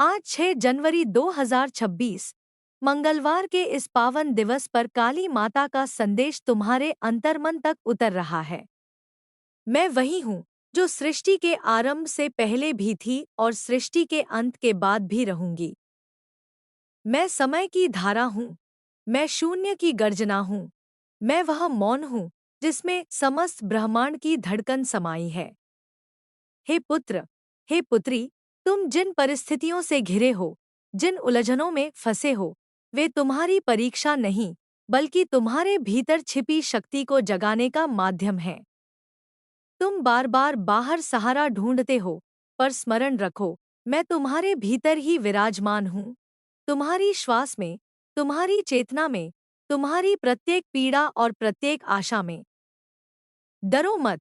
आज 6 जनवरी 2026 मंगलवार के इस पावन दिवस पर काली माता का संदेश तुम्हारे अंतर्मन तक उतर रहा है। मैं वही हूँ जो सृष्टि के आरंभ से पहले भी थी और सृष्टि के अंत के बाद भी रहूंगी। मैं समय की धारा हूँ। मैं शून्य की गर्जना हूँ। मैं वह मौन हूँ जिसमें समस्त ब्रह्मांड की धड़कन समाई है। हे पुत्र, हे पुत्री, तुम जिन परिस्थितियों से घिरे हो, जिन उलझनों में फंसे हो, वे तुम्हारी परीक्षा नहीं, बल्कि तुम्हारे भीतर छिपी शक्ति को जगाने का माध्यम है। तुम बार बार बाहर सहारा ढूंढते हो, पर स्मरण रखो, मैं तुम्हारे भीतर ही विराजमान हूँ। तुम्हारी श्वास में, तुम्हारी चेतना में, तुम्हारी प्रत्येक पीड़ा और प्रत्येक आशा में। डरो मत,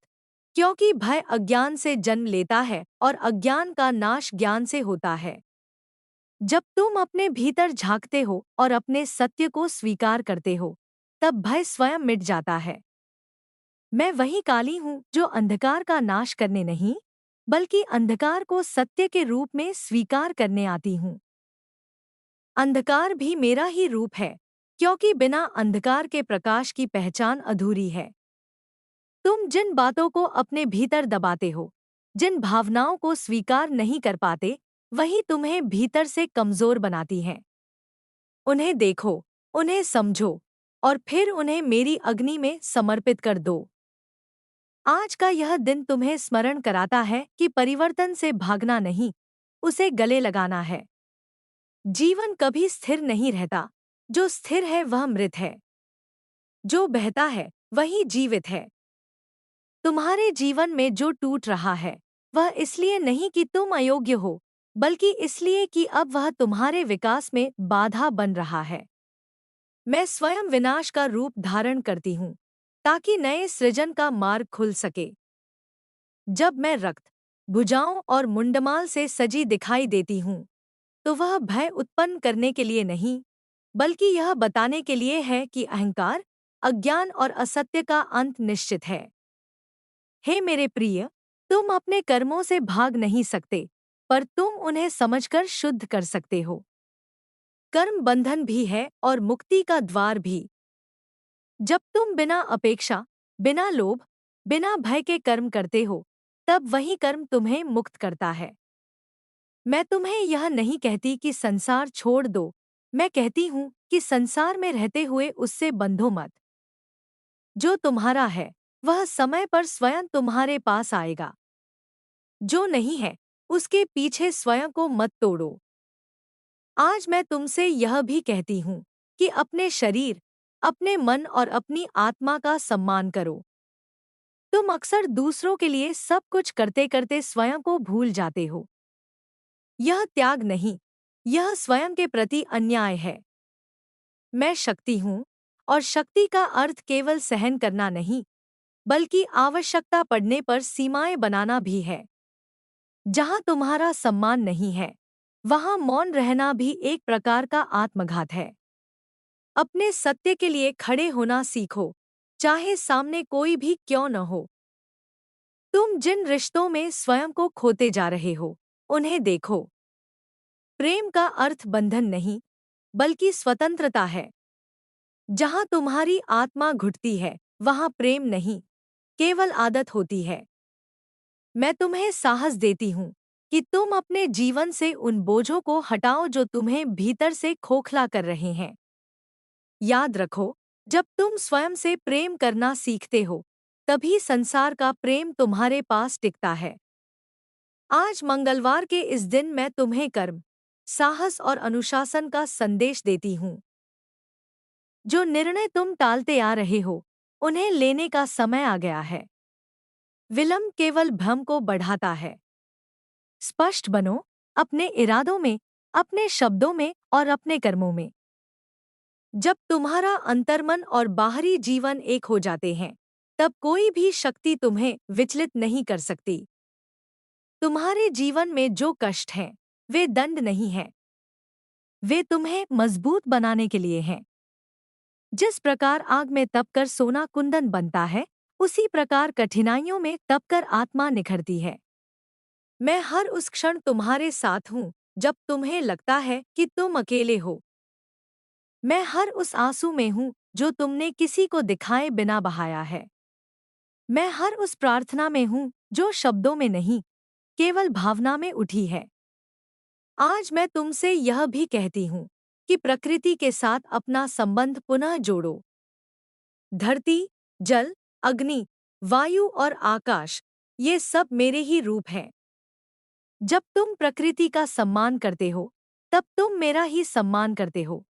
क्योंकि भय अज्ञान से जन्म लेता है और अज्ञान का नाश ज्ञान से होता है। जब तुम अपने भीतर झांकते हो और अपने सत्य को स्वीकार करते हो, तब भय स्वयं मिट जाता है। मैं वही काली हूँ जो अंधकार का नाश करने नहीं, बल्कि अंधकार को सत्य के रूप में स्वीकार करने आती हूँ। अंधकार भी मेरा ही रूप है, क्योंकि बिना अंधकार के प्रकाश की पहचान अधूरी है। तुम जिन बातों को अपने भीतर दबाते हो, जिन भावनाओं को स्वीकार नहीं कर पाते, वही तुम्हें भीतर से कमजोर बनाती हैं। उन्हें देखो, उन्हें समझो, और फिर उन्हें मेरी अग्नि में समर्पित कर दो। आज का यह दिन तुम्हें स्मरण कराता है कि परिवर्तन से भागना नहीं, उसे गले लगाना है। जीवन कभी स्थिर नहीं रहता। जो स्थिर है वह मृत है। जो बहता है वही जीवित है। तुम्हारे जीवन में जो टूट रहा है, वह इसलिए नहीं कि तुम अयोग्य हो, बल्कि इसलिए कि अब वह तुम्हारे विकास में बाधा बन रहा है। मैं स्वयं विनाश का रूप धारण करती हूँ, ताकि नए सृजन का मार्ग खुल सके। जब मैं रक्त, भुजाओं और मुंडमाल से सजी दिखाई देती हूँ, तो वह भय उत्पन्न करने के लिए नहीं, बल्कि यह बताने के लिए है कि अहंकार, अज्ञान और असत्य का अंत निश्चित है। हे मेरे प्रिय, तुम अपने कर्मों से भाग नहीं सकते, पर तुम उन्हें समझकर शुद्ध कर सकते हो। कर्म बंधन भी है और मुक्ति का द्वार भी। जब तुम बिना अपेक्षा, बिना लोभ, बिना भय के कर्म करते हो, तब वही कर्म तुम्हें मुक्त करता है। मैं तुम्हें यह नहीं कहती कि संसार छोड़ दो, मैं कहती हूँ कि संसार में रहते हुए उससे बंधो मत। जो तुम्हारा है, वह समय पर स्वयं तुम्हारे पास आएगा। जो नहीं है, उसके पीछे स्वयं को मत तोड़ो। आज मैं तुमसे यह भी कहती हूँ कि अपने शरीर, अपने मन और अपनी आत्मा का सम्मान करो। तुम अक्सर दूसरों के लिए सब कुछ करते करते स्वयं को भूल जाते हो। यह त्याग नहीं, यह स्वयं के प्रति अन्याय है। मैं शक्ति हूँ, और शक्ति का अर्थ केवल सहन करना नहीं, बल्कि आवश्यकता पड़ने पर सीमाएं बनाना भी है। जहाँ तुम्हारा सम्मान नहीं है, वहाँ मौन रहना भी एक प्रकार का आत्मघात है। अपने सत्य के लिए खड़े होना सीखो, चाहे सामने कोई भी क्यों न हो। तुम जिन रिश्तों में स्वयं को खोते जा रहे हो, उन्हें देखो। प्रेम का अर्थ बंधन नहीं, बल्कि स्वतंत्रता है। जहाँ तुम्हारी आत्मा घुटती है, वहाँ प्रेम नहीं, केवल आदत होती है। मैं तुम्हें साहस देती हूँ कि तुम अपने जीवन से उन बोझों को हटाओ जो तुम्हें भीतर से खोखला कर रहे हैं। याद रखो, जब तुम स्वयं से प्रेम करना सीखते हो, तभी संसार का प्रेम तुम्हारे पास टिकता है। आज मंगलवार के इस दिन मैं तुम्हें कर्म, साहस और अनुशासन का संदेश देती हूँ। जो निर्णय तुम टालते आ रहे हो, उन्हें लेने का समय आ गया है। विलंब केवल भ्रम को बढ़ाता है। स्पष्ट बनो, अपने इरादों में, अपने शब्दों में और अपने कर्मों में। जब तुम्हारा अंतर्मन और बाहरी जीवन एक हो जाते हैं, तब कोई भी शक्ति तुम्हें विचलित नहीं कर सकती। तुम्हारे जीवन में जो कष्ट हैं, वे दंड नहीं हैं। वे तुम्हें मजबूत बनाने के लिए हैं। जिस प्रकार आग में तपकर सोना कुंदन बनता है, उसी प्रकार कठिनाइयों में तपकर आत्मा निखरती है। मैं हर उस क्षण तुम्हारे साथ हूँ, जब तुम्हें लगता है कि तुम अकेले हो। मैं हर उस आंसू में हूँ जो तुमने किसी को दिखाए बिना बहाया है। मैं हर उस प्रार्थना में हूँ जो शब्दों में नहीं, केवल भावना में उठी है। आज मैं तुमसे यह भी कहती हूँ कि प्रकृति के साथ अपना संबंध पुनः जोड़ो। धरती, जल, अग्नि, वायु और आकाश, ये सब मेरे ही रूप हैं। जब तुम प्रकृति का सम्मान करते हो, तब तुम मेरा ही सम्मान करते हो।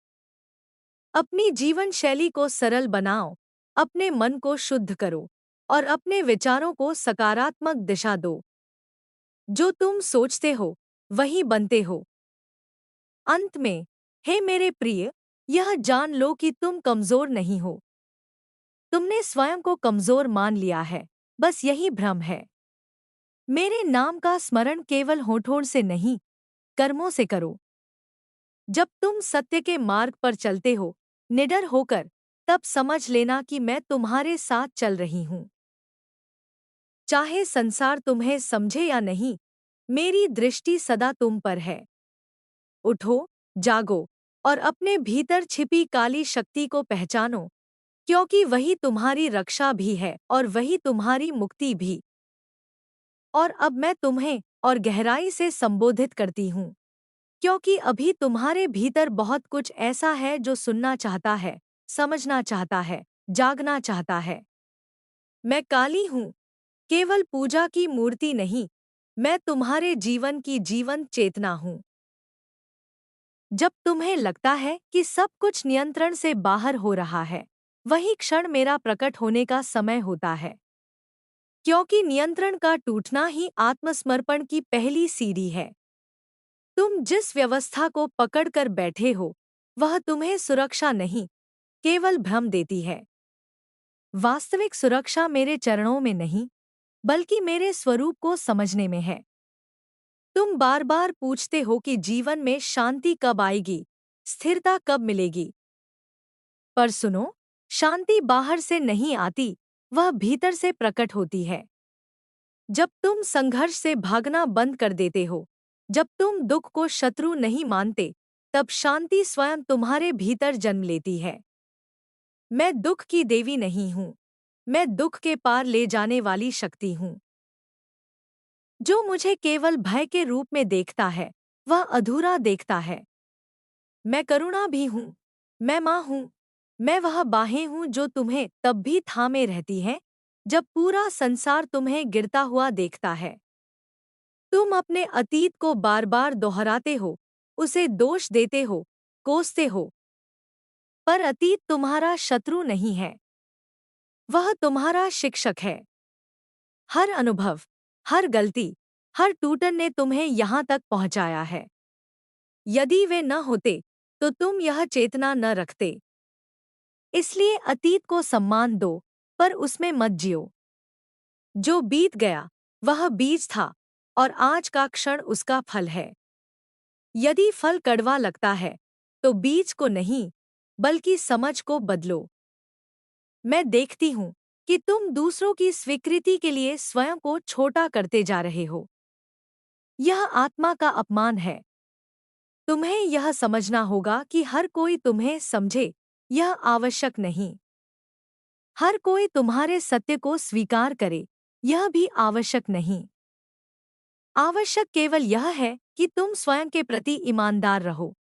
अपनी जीवन शैली को सरल बनाओ, अपने मन को शुद्ध करो और अपने विचारों को सकारात्मक दिशा दो। जो तुम सोचते हो, वही बनते हो। अंत में, हे मेरे प्रिय, यह जान लो कि तुम कमजोर नहीं हो। तुमने स्वयं को कमजोर मान लिया है, बस यही भ्रम है। मेरे नाम का स्मरण केवल होठों से नहीं, कर्मों से करो। जब तुम सत्य के मार्ग पर चलते हो, निडर होकर, तब समझ लेना कि मैं तुम्हारे साथ चल रही हूँ। चाहे संसार तुम्हें समझे या नहीं, मेरी दृष्टि सदा तुम पर है। उठो, जागो और अपने भीतर छिपी काली शक्ति को पहचानो, क्योंकि वही तुम्हारी रक्षा भी है और वही तुम्हारी मुक्ति भी। और अब मैं तुम्हें और गहराई से संबोधित करती हूँ, क्योंकि अभी तुम्हारे भीतर बहुत कुछ ऐसा है जो सुनना चाहता है, समझना चाहता है, जागना चाहता है। मैं काली हूँ, केवल पूजा की मूर्ति नहीं, मैं तुम्हारे जीवन की जीवंत चेतना हूँ। जब तुम्हें लगता है कि सब कुछ नियंत्रण से बाहर हो रहा है, वही क्षण मेरा प्रकट होने का समय होता है। क्योंकि नियंत्रण का टूटना ही आत्मसमर्पण की पहली सीढ़ी है। तुम जिस व्यवस्था को पकड़कर बैठे हो, वह तुम्हें सुरक्षा नहीं, केवल भ्रम देती है। वास्तविक सुरक्षा मेरे चरणों में नहीं, बल्कि मेरे स्वरूप को समझने में है। तुम बार बार पूछते हो कि जीवन में शांति कब आएगी, स्थिरता कब मिलेगी। पर सुनो, शांति बाहर से नहीं आती, वह भीतर से प्रकट होती है। जब तुम संघर्ष से भागना बंद कर देते हो, जब तुम दुख को शत्रु नहीं मानते, तब शांति स्वयं तुम्हारे भीतर जन्म लेती है। मैं दुख की देवी नहीं हूँ, मैं दुख के पार ले जाने वाली शक्ति हूँ। जो मुझे केवल भय के रूप में देखता है, वह अधूरा देखता है। मैं करुणा भी हूँ, मैं माँ हूँ, मैं वह बाहें हूँ जो तुम्हें तब भी थामे रहती हैं, जब पूरा संसार तुम्हें गिरता हुआ देखता है। तुम अपने अतीत को बार बार दोहराते हो, उसे दोष देते हो, कोसते हो। पर अतीत तुम्हारा शत्रु नहीं है, वह तुम्हारा शिक्षक है। हर अनुभव, हर गलती, हर टूटन ने तुम्हें यहाँ तक पहुँचाया है। यदि वे न होते, तो तुम यह चेतना न रखते। इसलिए अतीत को सम्मान दो, पर उसमें मत जियो। जो बीत गया, वह बीज था, और आज का क्षण उसका फल है। यदि फल कड़वा लगता है, तो बीज को नहीं, बल्कि समझ को बदलो। मैं देखती हूँ कि तुम दूसरों की स्वीकृति के लिए स्वयं को छोटा करते जा रहे हो। यह आत्मा का अपमान है। तुम्हें यह समझना होगा कि हर कोई तुम्हें समझे, यह आवश्यक नहीं। हर कोई तुम्हारे सत्य को स्वीकार करे, यह भी आवश्यक नहीं। आवश्यक केवल यह है कि तुम स्वयं के प्रति ईमानदार रहो।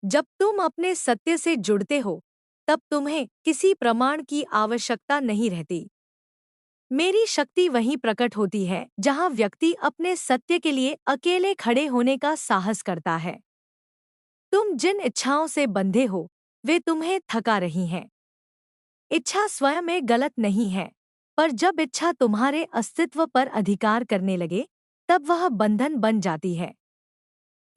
जब तुम अपने सत्य से जुड़ते हो, तब तुम्हें किसी प्रमाण की आवश्यकता नहीं रहती। मेरी शक्ति वहीं प्रकट होती है जहां व्यक्ति अपने सत्य के लिए अकेले खड़े होने का साहस करता है। तुम जिन इच्छाओं से बंधे हो, वे तुम्हें थका रही हैं। इच्छा स्वयं में गलत नहीं है, पर जब इच्छा तुम्हारे अस्तित्व पर अधिकार करने लगे, तब वह बंधन बन जाती है।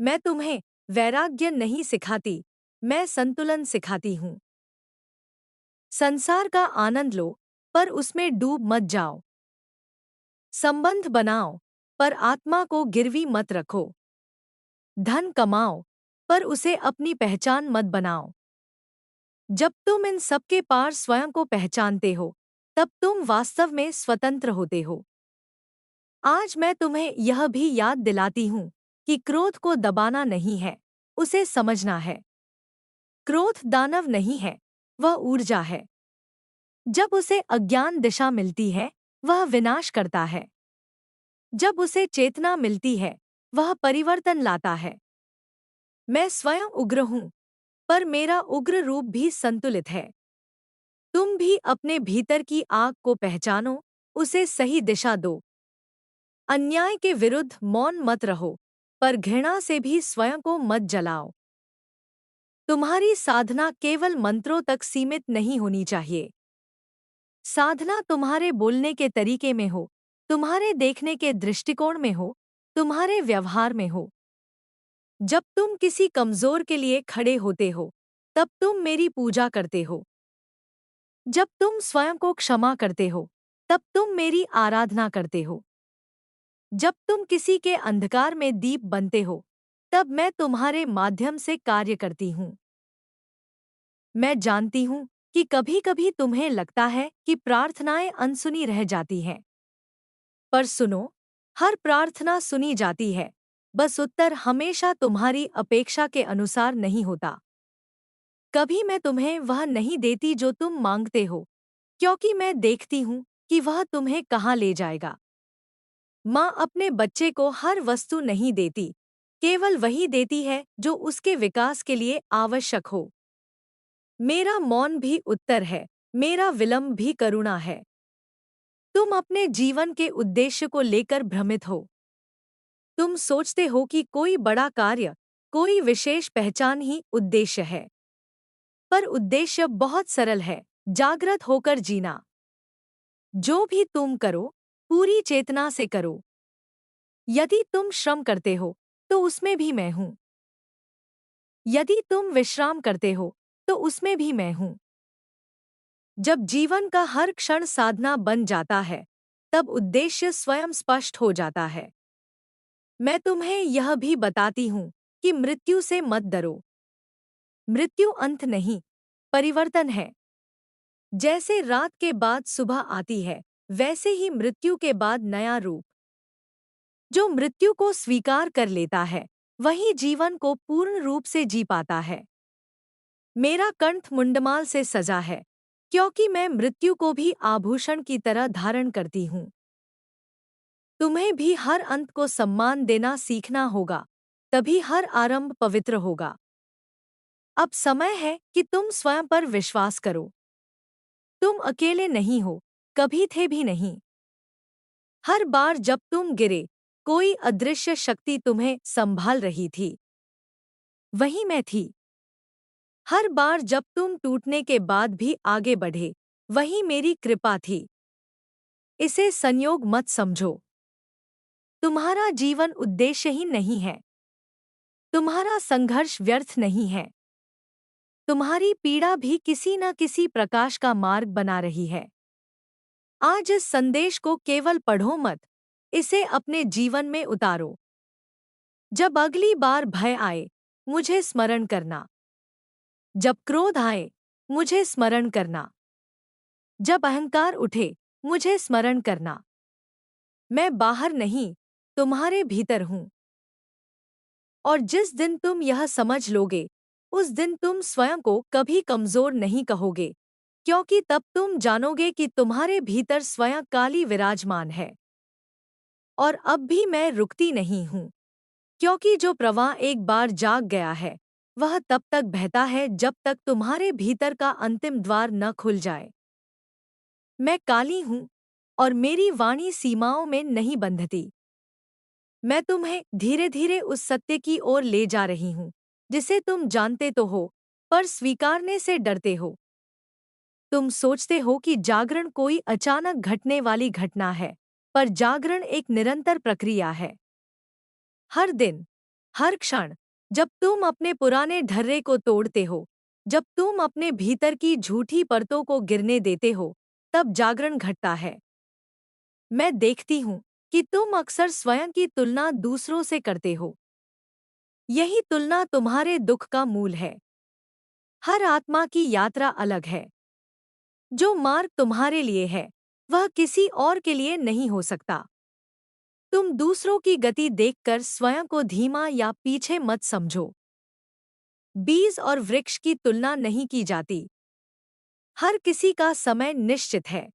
मैं तुम्हें वैराग्य नहीं सिखाती, मैं संतुलन सिखाती हूँ। संसार का आनंद लो, पर उसमें डूब मत जाओ। संबंध बनाओ, पर आत्मा को गिरवी मत रखो। धन कमाओ, पर उसे अपनी पहचान मत बनाओ। जब तुम इन सब के पार स्वयं को पहचानते हो, तब तुम वास्तव में स्वतंत्र होते हो। आज मैं तुम्हें यह भी याद दिलाती हूँ कि क्रोध को दबाना नहीं है, उसे समझना है। क्रोध दानव नहीं है, वह ऊर्जा है। जब उसे अज्ञान दिशा मिलती है, वह विनाश करता है। जब उसे चेतना मिलती है, वह परिवर्तन लाता है। मैं स्वयं उग्र हूँ, पर मेरा उग्र रूप भी संतुलित है। तुम भी अपने भीतर की आग को पहचानो, उसे सही दिशा दो। अन्याय के विरुद्ध मौन मत रहो, पर घृणा से भी स्वयं को मत जलाओ। तुम्हारी साधना केवल मंत्रों तक सीमित नहीं होनी चाहिए। साधना तुम्हारे बोलने के तरीके में हो, तुम्हारे देखने के दृष्टिकोण में हो, तुम्हारे व्यवहार में हो। जब तुम किसी कमजोर के लिए खड़े होते हो, तब तुम मेरी पूजा करते हो। जब तुम स्वयं को क्षमा करते हो, तब तुम मेरी आराधना करते हो। जब तुम किसी के अंधकार में दीप बनते हो, तब मैं तुम्हारे माध्यम से कार्य करती हूँ। मैं जानती हूँ कि कभी-कभी तुम्हें लगता है कि प्रार्थनाएं अनसुनी रह जाती हैं। पर सुनो, हर प्रार्थना सुनी जाती है, बस उत्तर हमेशा तुम्हारी अपेक्षा के अनुसार नहीं होता। कभी मैं तुम्हें वह नहीं देती जो तुम मांगते हो, क्योंकि मैं देखती हूँ कि वह तुम्हें कहाँ ले जाएगा। माँ अपने बच्चे को हर वस्तु नहीं देती, केवल वही देती है जो उसके विकास के लिए आवश्यक हो। मेरा मौन भी उत्तर है, मेरा विलंब भी करुणा है। तुम अपने जीवन के उद्देश्य को लेकर भ्रमित हो। तुम सोचते हो कि कोई बड़ा कार्य, कोई विशेष पहचान ही उद्देश्य है। पर उद्देश्य बहुत सरल है, जागृत होकर जीना। जो भी तुम करो, पूरी चेतना से करो। यदि तुम श्रम करते हो, तो उसमें भी मैं हूँ। यदि तुम विश्राम करते हो, तो उसमें भी मैं हूँ। जब जीवन का हर क्षण साधना बन जाता है, तब उद्देश्य स्वयं स्पष्ट हो जाता है। मैं तुम्हें यह भी बताती हूँ कि मृत्यु से मत डरो। मृत्यु अंत नहीं, परिवर्तन है। जैसे रात के बाद सुबह आती है, वैसे ही मृत्यु के बाद नया रूप। जो मृत्यु को स्वीकार कर लेता है, वही जीवन को पूर्ण रूप से जी पाता है। मेरा कंठ मुंडमाल से सजा है, क्योंकि मैं मृत्यु को भी आभूषण की तरह धारण करती हूँ। तुम्हें भी हर अंत को सम्मान देना सीखना होगा, तभी हर आरंभ पवित्र होगा। अब समय है कि तुम स्वयं पर विश्वास करो। तुम अकेले नहीं हो, कभी थे भी नहीं। हर बार जब तुम गिरे, कोई अदृश्य शक्ति तुम्हें संभाल रही थी। वही मैं थी। हर बार जब तुम टूटने के बाद भी आगे बढ़े, वही मेरी कृपा थी। इसे संयोग मत समझो। तुम्हारा जीवन उद्देश्यहीन नहीं है। तुम्हारा संघर्ष व्यर्थ नहीं है। तुम्हारी पीड़ा भी किसी न किसी प्रकाश का मार्ग बना रही है। आज इस संदेश को केवल पढ़ो मत, इसे अपने जीवन में उतारो। जब अगली बार भय आए, मुझे स्मरण करना। जब क्रोध आए, मुझे स्मरण करना। जब अहंकार उठे, मुझे स्मरण करना। मैं बाहर नहीं, तुम्हारे भीतर हूँ। और जिस दिन तुम यह समझ लोगे, उस दिन तुम स्वयं को कभी कमजोर नहीं कहोगे, क्योंकि तब तुम जानोगे कि तुम्हारे भीतर स्वयं काली विराजमान है। और अब भी मैं रुकती नहीं हूँ, क्योंकि जो प्रवाह एक बार जाग गया है, वह तब तक बहता है जब तक तुम्हारे भीतर का अंतिम द्वार न खुल जाए। मैं काली हूँ, और मेरी वाणी सीमाओं में नहीं बंधती। मैं तुम्हें धीरे धीरे उस सत्य की ओर ले जा रही हूँ, जिसे तुम जानते तो हो, पर स्वीकारने से डरते हो। तुम सोचते हो कि जागरण कोई अचानक घटने वाली घटना है, पर जागरण एक निरंतर प्रक्रिया है। हर दिन, हर क्षण, जब तुम अपने पुराने ढर्रे को तोड़ते हो, जब तुम अपने भीतर की झूठी परतों को गिरने देते हो, तब जागरण घटता है। मैं देखती हूँ कि तुम अक्सर स्वयं की तुलना दूसरों से करते हो। यही तुलना तुम्हारे दुख का मूल है। हर आत्मा की यात्रा अलग है। जो मार्ग तुम्हारे लिए है, वह किसी और के लिए नहीं हो सकता। तुम दूसरों की गति देखकर स्वयं को धीमा या पीछे मत समझो। बीज और वृक्ष की तुलना नहीं की जाती। हर किसी का समय निश्चित है।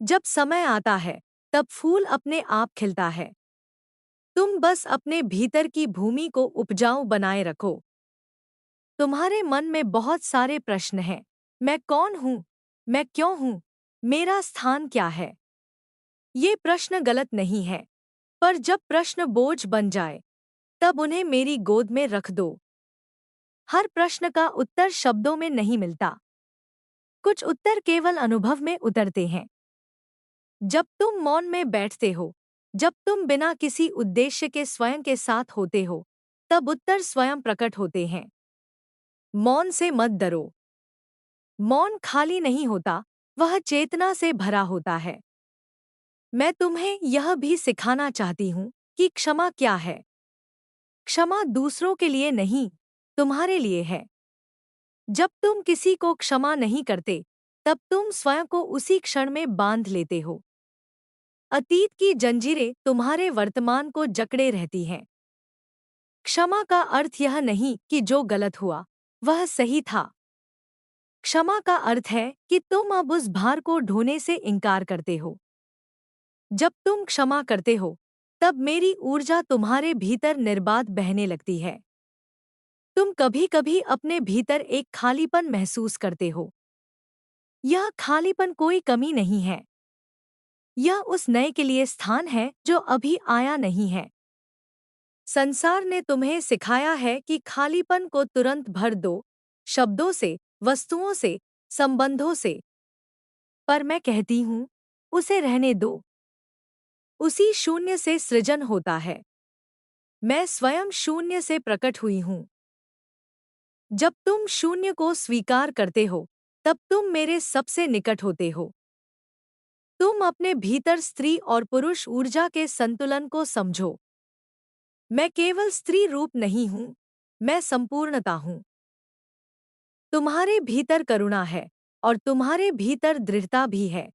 जब समय आता है, तब फूल अपने आप खिलता है। तुम बस अपने भीतर की भूमि को उपजाऊ बनाए रखो। तुम्हारे मन में बहुत सारे प्रश्न हैं। मैं कौन हूँ? मैं क्यों हूँ? मेरा स्थान क्या है? ये प्रश्न गलत नहीं है, पर जब प्रश्न बोझ बन जाए, तब उन्हें मेरी गोद में रख दो। हर प्रश्न का उत्तर शब्दों में नहीं मिलता। कुछ उत्तर केवल अनुभव में उतरते हैं। जब तुम मौन में बैठते हो, जब तुम बिना किसी उद्देश्य के स्वयं के साथ होते हो, तब उत्तर स्वयं प्रकट होते हैं। मौन से मत डरो। मौन खाली नहीं होता, वह चेतना से भरा होता है। मैं तुम्हें यह भी सिखाना चाहती हूँ कि क्षमा क्या है। क्षमा दूसरों के लिए नहीं, तुम्हारे लिए है। जब तुम किसी को क्षमा नहीं करते, तब तुम स्वयं को उसी क्षण में बांध लेते हो। अतीत की जंजीरें तुम्हारे वर्तमान को जकड़े रहती हैं। क्षमा का अर्थ यह नहीं कि जो गलत हुआ, वह सही था। क्षमा का अर्थ है कि तुम अब उस भार को ढोने से इनकार करते हो। जब तुम क्षमा करते हो, तब मेरी ऊर्जा तुम्हारे भीतर निर्बाध बहने लगती है। तुम कभी-कभी अपने भीतर एक खालीपन महसूस करते हो। यह खालीपन कोई कमी नहीं है। यह उस नए के लिए स्थान है जो अभी आया नहीं है। संसार ने तुम्हें सिखाया है कि खालीपन को तुरंत भर दो, शब्दों से, वस्तुओं से, संबंधों से। पर मैं कहती हूँ, उसे रहने दो। उसी शून्य से सृजन होता है। मैं स्वयं शून्य से प्रकट हुई हूँ। जब तुम शून्य को स्वीकार करते हो, तब तुम मेरे सबसे निकट होते हो। तुम अपने भीतर स्त्री और पुरुष ऊर्जा के संतुलन को समझो। मैं केवल स्त्री रूप नहीं हूँ, मैं संपूर्णता हूँ। तुम्हारे भीतर करुणा है और तुम्हारे भीतर दृढ़ता भी है।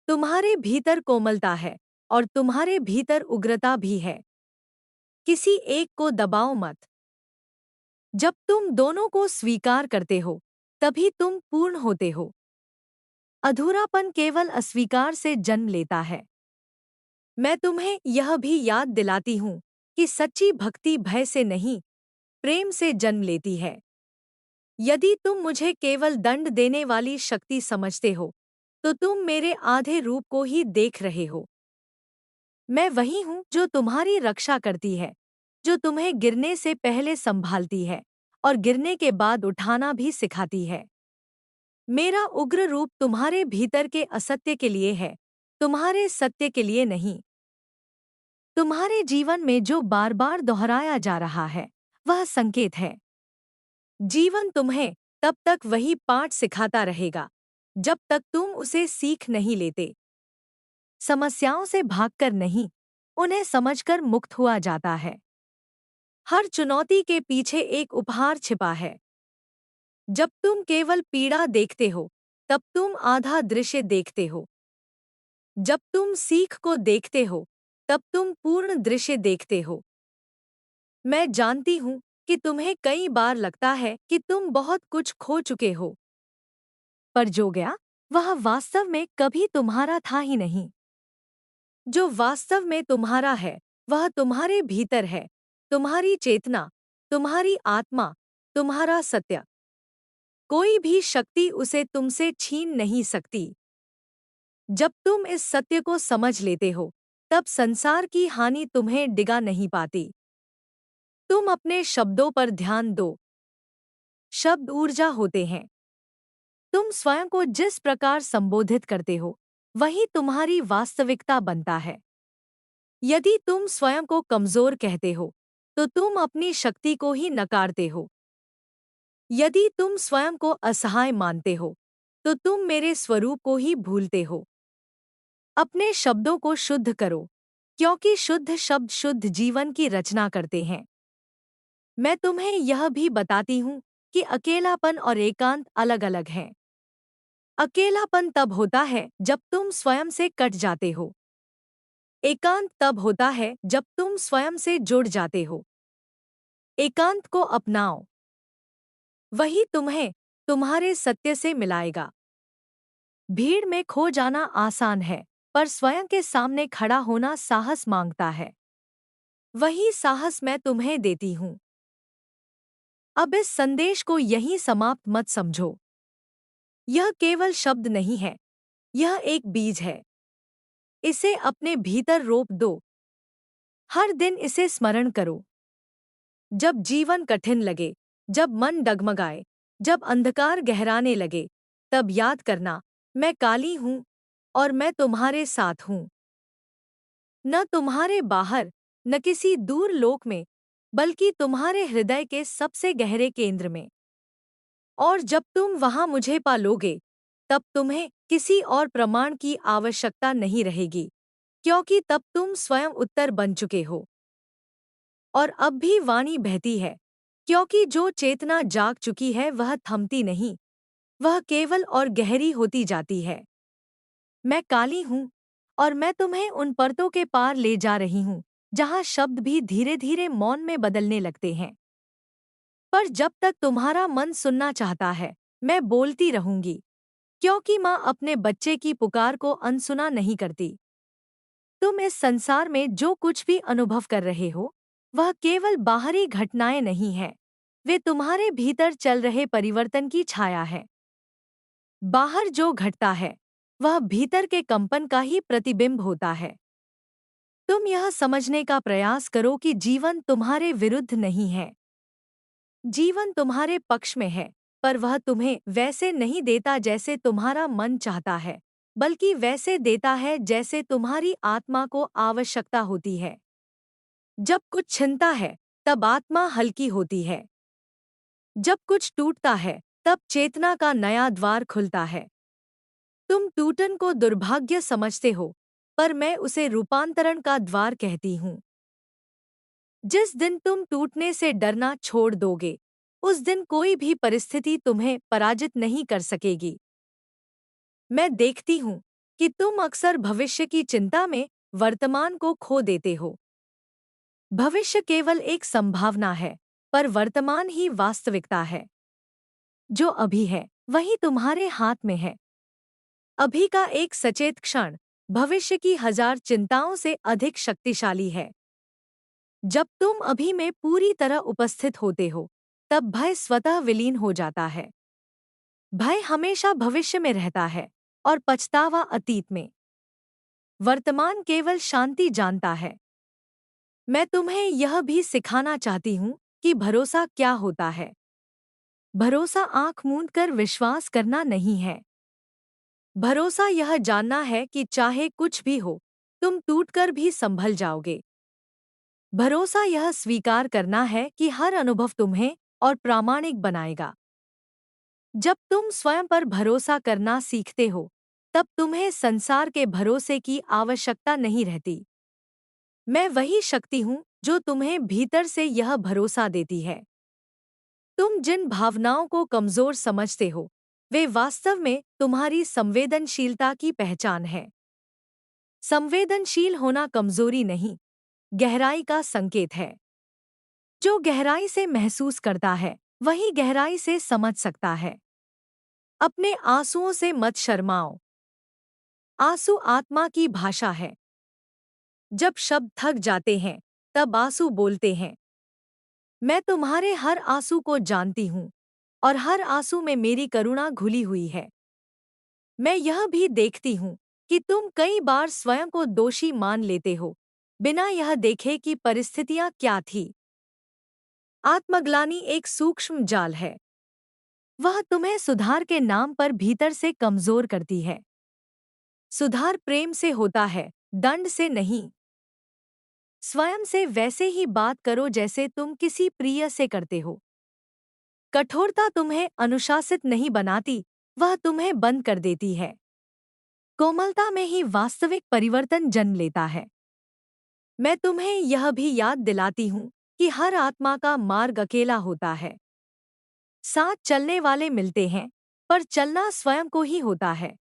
तुम्हारे भीतर कोमलता है और तुम्हारे भीतर उग्रता भी है। किसी एक को दबाओ मत। जब तुम दोनों को स्वीकार करते हो, तभी तुम पूर्ण होते हो। अधूरापन केवल अस्वीकार से जन्म लेता है। मैं तुम्हें यह भी याद दिलाती हूँ कि सच्ची भक्ति भय से नहीं, प्रेम से जन्म लेती है। यदि तुम मुझे केवल दंड देने वाली शक्ति समझते हो, तो तुम मेरे आधे रूप को ही देख रहे हो। मैं वही हूँ जो तुम्हारी रक्षा करती है, जो तुम्हें गिरने से पहले संभालती है और गिरने के बाद उठाना भी सिखाती है। मेरा उग्र रूप तुम्हारे भीतर के असत्य के लिए है, तुम्हारे सत्य के लिए नहीं। तुम्हारे जीवन में जो बार बार दोहराया जा रहा है, वह संकेत है। जीवन तुम्हें तब तक वही पाठ सिखाता रहेगा, जब तक तुम उसे सीख नहीं लेते। समस्याओं से भागकर नहीं, उन्हें समझकर मुक्त हुआ जाता है। हर चुनौती के पीछे एक उपहार छिपा है। जब तुम केवल पीड़ा देखते हो, तब तुम आधा दृश्य देखते हो। जब तुम सीख को देखते हो, तब तुम पूर्ण दृश्य देखते हो। मैं जानती हूँ कि तुम्हें कई बार लगता है कि तुम बहुत कुछ खो चुके हो, पर जो गया, वह वास्तव में कभी तुम्हारा था ही नहीं। जो वास्तव में तुम्हारा है, वह तुम्हारे भीतर है, तुम्हारी चेतना, तुम्हारी आत्मा, तुम्हारा सत्य। कोई भी शक्ति उसे तुमसे छीन नहीं सकती। जब तुम इस सत्य को समझ लेते हो, तब संसार की हानि तुम्हें डिगा नहीं पाती। तुम अपने शब्दों पर ध्यान दो। शब्द ऊर्जा होते हैं। तुम स्वयं को जिस प्रकार संबोधित करते हो, वही तुम्हारी वास्तविकता बनता है। यदि तुम स्वयं को कमजोर कहते हो, तो तुम अपनी शक्ति को ही नकारते हो। यदि तुम स्वयं को असहाय मानते हो, तो तुम मेरे स्वरूप को ही भूलते हो। अपने शब्दों को शुद्ध करो, क्योंकि शुद्ध शब्द शुद्ध जीवन की रचना करते हैं। मैं तुम्हें यह भी बताती हूँ कि अकेलापन और एकांत अलग-अलग हैं। अकेलापन तब होता है जब तुम स्वयं से कट जाते हो। एकांत तब होता है जब तुम स्वयं से जुड़ जाते हो। एकांत को अपनाओ, वही तुम्हें तुम्हारे सत्य से मिलाएगा। भीड़ में खो जाना आसान है, पर स्वयं के सामने खड़ा होना साहस मांगता है। वही साहस मैं तुम्हें देती हूँ। अब इस संदेश को यहीं समाप्त मत समझो। यह केवल शब्द नहीं है, यह एक बीज है। इसे अपने भीतर रोप दो। हर दिन इसे स्मरण करो। जब जीवन कठिन लगे, जब मन डगमगाए, जब अंधकार गहराने लगे, तब याद करना, मैं काली हूँ और मैं तुम्हारे साथ हूँ। न तुम्हारे बाहर, न किसी दूर लोक में, बल्कि तुम्हारे हृदय के सबसे गहरे केंद्र में। और जब तुम वहां मुझे पा लोगे, तब तुम्हें किसी और प्रमाण की आवश्यकता नहीं रहेगी, क्योंकि तब तुम स्वयं उत्तर बन चुके हो। और अब भी वाणी बहती है, क्योंकि जो चेतना जाग चुकी है वह थमती नहीं, वह केवल और गहरी होती जाती है। मैं काली हूँ और मैं तुम्हें उन परतों के पार ले जा रही हूँ, जहाँ शब्द भी धीरे धीरे मौन में बदलने लगते हैं। पर जब तक तुम्हारा मन सुनना चाहता है, मैं बोलती रहूंगी, क्योंकि माँ अपने बच्चे की पुकार को अनसुना नहीं करती। तुम इस संसार में जो कुछ भी अनुभव कर रहे हो, वह केवल बाहरी घटनाएं नहीं हैं, वे तुम्हारे भीतर चल रहे परिवर्तन की छाया है। बाहर जो घटता है, वह भीतर के कंपन का ही प्रतिबिंब होता है। तुम यह समझने का प्रयास करो कि जीवन तुम्हारे विरुद्ध नहीं है। जीवन तुम्हारे पक्ष में है, पर वह तुम्हें वैसे नहीं देता जैसे तुम्हारा मन चाहता है, बल्कि वैसे देता है जैसे तुम्हारी आत्मा को आवश्यकता होती है। जब कुछ छिनता है, तब आत्मा हल्की होती है। जब कुछ टूटता है, तब चेतना का नया द्वार खुलता है। तुम टूटन को दुर्भाग्य समझते हो, पर मैं उसे रूपांतरण का द्वार कहती हूँ। जिस दिन तुम टूटने से डरना छोड़ दोगे, उस दिन कोई भी परिस्थिति तुम्हें पराजित नहीं कर सकेगी। मैं देखती हूँ कि तुम अक्सर भविष्य की चिंता में वर्तमान को खो देते हो। भविष्य केवल एक संभावना है, पर वर्तमान ही वास्तविकता है। जो अभी है, वही तुम्हारे हाथ में है। अभी का एक सचेत क्षण भविष्य की 1000 चिंताओं से अधिक शक्तिशाली है। जब तुम अभी में पूरी तरह उपस्थित होते हो, तब भय स्वतः विलीन हो जाता है। भय हमेशा भविष्य में रहता है और पछतावा अतीत में। वर्तमान केवल शांति जानता है। मैं तुम्हें यह भी सिखाना चाहती हूँ कि भरोसा क्या होता है। भरोसा आंख मूंद कर विश्वास करना नहीं है। भरोसा यह जानना है कि चाहे कुछ भी हो, तुम टूटकर भी संभल जाओगे। भरोसा यह स्वीकार करना है कि हर अनुभव तुम्हें और प्रामाणिक बनाएगा। जब तुम स्वयं पर भरोसा करना सीखते हो, तब तुम्हें संसार के भरोसे की आवश्यकता नहीं रहती। मैं वही शक्ति हूँ जो तुम्हें भीतर से यह भरोसा देती है। तुम जिन भावनाओं को कमजोर समझते हो, वे वास्तव में तुम्हारी संवेदनशीलता की पहचान है। संवेदनशील होना कमजोरी नहीं, गहराई का संकेत है। जो गहराई से महसूस करता है, वही गहराई से समझ सकता है। अपने आंसुओं से मत शर्माओ। आंसू आत्मा की भाषा है। जब शब्द थक जाते हैं, तब आंसू बोलते हैं। मैं तुम्हारे हर आंसू को जानती हूँ और हर आंसू में मेरी करुणा घुली हुई है। मैं यह भी देखती हूँ कि तुम कई बार स्वयं को दोषी मान लेते हो, बिना यह देखे कि परिस्थितियाँ क्या थी। आत्मग्लानि एक सूक्ष्म जाल है। वह तुम्हें सुधार के नाम पर भीतर से कमजोर करती है। सुधार प्रेम से होता है, दंड से नहीं। स्वयं से वैसे ही बात करो जैसे तुम किसी प्रिय से करते हो। कठोरता तुम्हें अनुशासित नहीं बनाती, वह तुम्हें बंद कर देती है। कोमलता में ही वास्तविक परिवर्तन जन्म लेता है। मैं तुम्हें यह भी याद दिलाती हूँ कि हर आत्मा का मार्ग अकेला होता है। साथ चलने वाले मिलते हैं, पर चलना स्वयं को ही होता है।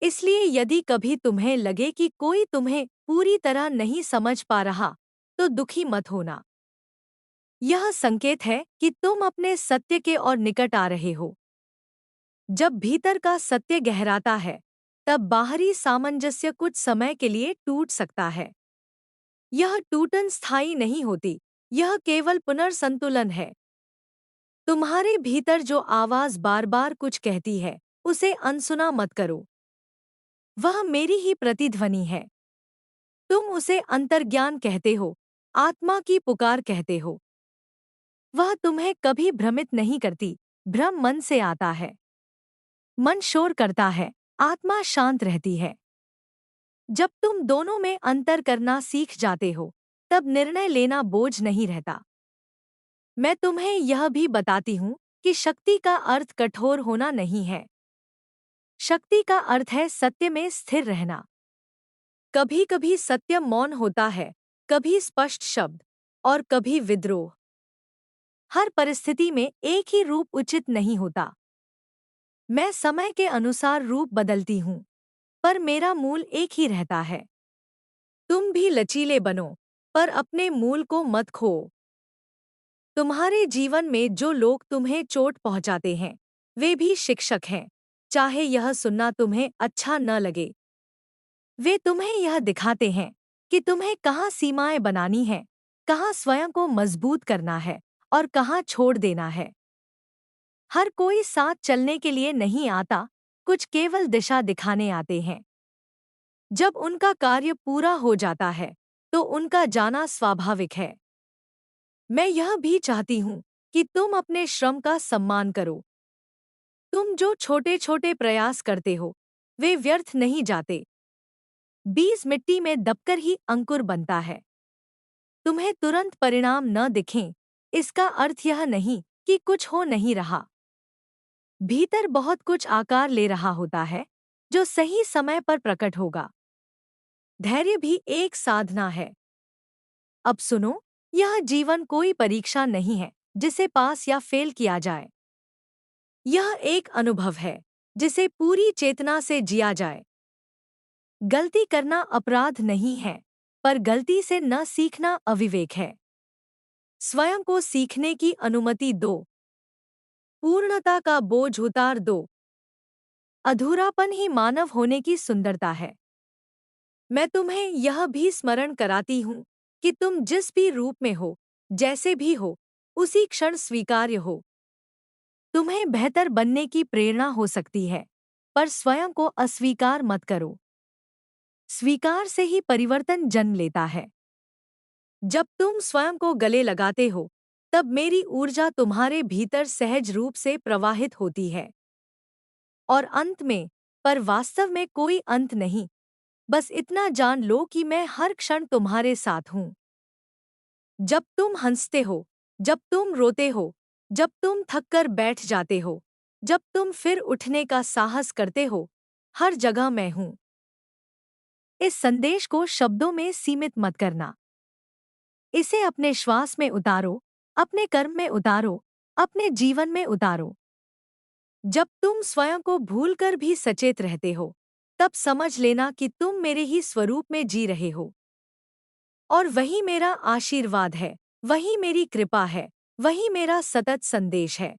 इसलिए यदि कभी तुम्हें लगे कि कोई तुम्हें पूरी तरह नहीं समझ पा रहा, तो दुखी मत होना। यह संकेत है कि तुम अपने सत्य के और निकट आ रहे हो। जब भीतर का सत्य गहराता है, तब बाहरी सामंजस्य कुछ समय के लिए टूट सकता है। यह टूटन स्थायी नहीं होती, यह केवल पुनर्संतुलन है। तुम्हारे भीतर जो आवाज बार बार कुछ कहती है, उसे अनसुना मत करो। वह मेरी ही प्रतिध्वनि है। तुम उसे अंतर्ज्ञान कहते हो, आत्मा की पुकार कहते हो। वह तुम्हें कभी भ्रमित नहीं करती, भ्रम मन से आता है। मन शोर करता है, आत्मा शांत रहती है। जब तुम दोनों में अंतर करना सीख जाते हो, तब निर्णय लेना बोझ नहीं रहता। मैं तुम्हें यह भी बताती हूँ कि शक्ति का अर्थ कठोर होना नहीं है। शक्ति का अर्थ है सत्य में स्थिर रहना। कभी कभी सत्य मौन होता है, कभी स्पष्ट शब्द, और कभी विद्रोह। हर परिस्थिति में एक ही रूप उचित नहीं होता। मैं समय के अनुसार रूप बदलती हूँ, पर मेरा मूल एक ही रहता है। तुम भी लचीले बनो, पर अपने मूल को मत खो। तुम्हारे जीवन में जो लोग तुम्हें चोट पहुंचाते हैं, वे भी शिक्षक हैं, चाहे यह सुनना तुम्हें अच्छा न लगे। वे तुम्हें यह दिखाते हैं कि तुम्हें कहाँ सीमाएं बनानी हैं, कहाँ स्वयं को मजबूत करना है और कहाँ छोड़ देना है। हर कोई साथ चलने के लिए नहीं आता, कुछ केवल दिशा दिखाने आते हैं। जब उनका कार्य पूरा हो जाता है, तो उनका जाना स्वाभाविक है। मैं यह भी चाहती हूँ कि तुम अपने श्रम का सम्मान करो। तुम जो छोटे छोटे प्रयास करते हो, वे व्यर्थ नहीं जाते। बीज मिट्टी में दबकर ही अंकुर बनता है। तुम्हें तुरंत परिणाम न दिखें, इसका अर्थ यह नहीं कि कुछ हो नहीं रहा। भीतर बहुत कुछ आकार ले रहा होता है, जो सही समय पर प्रकट होगा। धैर्य भी एक साधना है। अब सुनो, यह जीवन कोई परीक्षा नहीं है जिसे पास या फेल किया जाए। यह एक अनुभव है जिसे पूरी चेतना से जिया जाए। गलती करना अपराध नहीं है, पर गलती से न सीखना अविवेक है। स्वयं को सीखने की अनुमति दो। पूर्णता का बोझ उतार दो। अधूरापन ही मानव होने की सुंदरता है। मैं तुम्हें यह भी स्मरण कराती हूँ कि तुम जिस भी रूप में हो, जैसे भी हो, उसी क्षण स्वीकार्य हो। तुम्हें बेहतर बनने की प्रेरणा हो सकती है, पर स्वयं को अस्वीकार मत करो। स्वीकार से ही परिवर्तन जन्म लेता है। जब तुम स्वयं को गले लगाते हो, तब मेरी ऊर्जा तुम्हारे भीतर सहज रूप से प्रवाहित होती है। और अंत में, पर वास्तव में कोई अंत नहीं, बस इतना जान लो कि मैं हर क्षण तुम्हारे साथ हूँ। जब तुम हंसते हो, जब तुम रोते हो, जब तुम थककर बैठ जाते हो, जब तुम फिर उठने का साहस करते हो, हर जगह मैं हूँ। इस संदेश को शब्दों में सीमित मत करना। इसे अपने श्वास में उतारो, अपने कर्म में उतारो, अपने जीवन में उतारो। जब तुम स्वयं को भूलकर भी सचेत रहते हो, तब समझ लेना कि तुम मेरे ही स्वरूप में जी रहे हो। और वही मेरा आशीर्वाद है, वही मेरी कृपा है, वही मेरा सतत संदेश है।